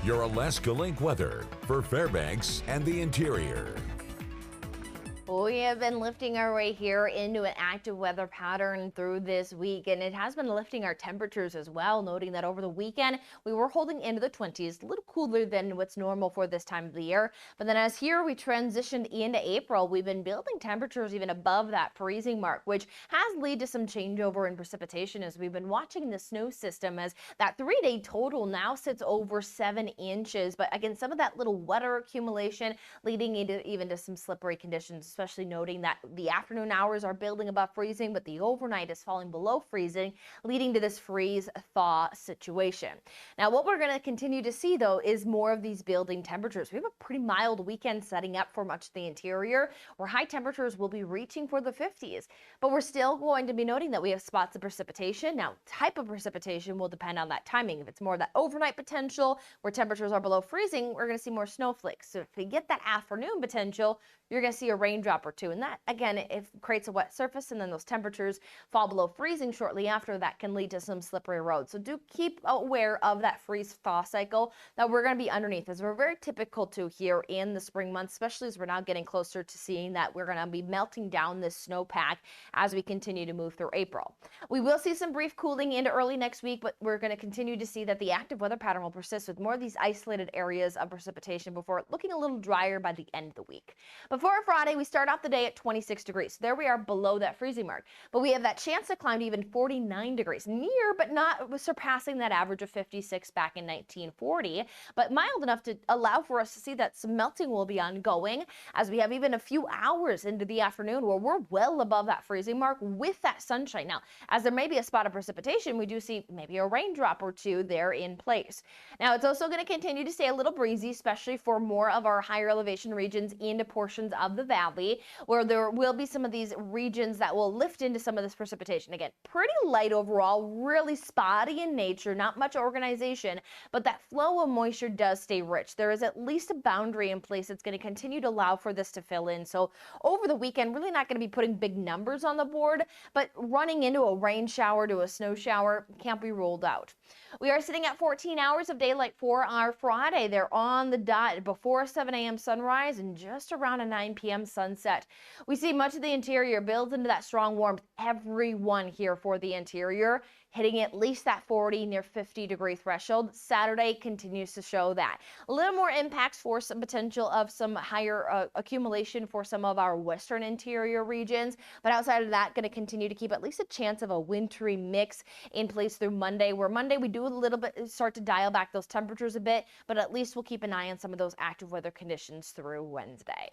your Alaska Link weather for Fairbanks and the interior. We have been lifting our way here into an active weather pattern through this week, and it has been lifting our temperatures as well, noting that over the weekend we were holding into the 20s, a little cooler than what's normal for this time of the year. But then as here we transitioned into April, we've been building temperatures even above that freezing mark, which has led to some changeover in precipitation as we've been watching the snow system, as that 3-day total now sits over 7 inches. But again, some of that little wetter accumulation leading into even to some slippery conditions, especially noting that the afternoon hours are building above freezing, but the overnight is falling below freezing, leading to this freeze-thaw situation. Now, what we're going to continue to see, though, is more of these building temperatures. We have a pretty mild weekend setting up for much of the interior, where high temperatures will be reaching for the 50s. But we're still going to be noting that we have spots of precipitation. Now, type of precipitation will depend on that timing. If it's more that overnight potential, where temperatures are below freezing, we're going to see more snowflakes. So if we get that afternoon potential, you're going to see a raindrop or two, and that again, it creates a wet surface, and then those temperatures fall below freezing shortly after. That can lead to some slippery roads. So do keep aware of that freeze thaw cycle that we're going to be underneath, as we're very typical to here in the spring months, especially as we're now getting closer to seeing that we're going to be melting down this snowpack as we continue to move through April. We will see some brief cooling into early next week, but we're going to continue to see that the active weather pattern will persist with more of these isolated areas of precipitation before looking a little drier by the end of the week. Before Friday, we start off the day at 26 degrees. There we are below that freezing mark, but we have that chance to climb to even 49 degrees, near but not surpassing that average of 56 back in 1940, but mild enough to allow for us to see that some melting will be ongoing as we have even a few hours into the afternoon where we're well above that freezing mark with that sunshine. Now, as there may be a spot of precipitation, we do see maybe a raindrop or two there in place. Now, it's also going to continue to stay a little breezy, especially for more of our higher elevation regions into portions of the valley, where there will be some of these regions that will lift into some of this precipitation. Again, pretty light overall, really spotty in nature, not much organization, but that flow of moisture does stay rich. There is at least a boundary in place that's going to continue to allow for this to fill in. So over the weekend, really not going to be putting big numbers on the board, but running into a rain shower to a snow shower can't be ruled out. We are sitting at 14 hours of daylight for our Friday. They're on the dot before 7 a.m. sunrise and just around a 9 p.m. sunset. We see much of the interior builds into that strong warmth. Everyone here for the interior hitting at least that 40, near 50 degree threshold. Saturday continues to show that. A little more impacts for some potential of some higher accumulation for some of our western interior regions. But outside of that, going to continue to keep at least a chance of a wintry mix in place through Monday, where Monday we do a little bit start to dial back those temperatures a bit, but at least we'll keep an eye on some of those active weather conditions through Wednesday.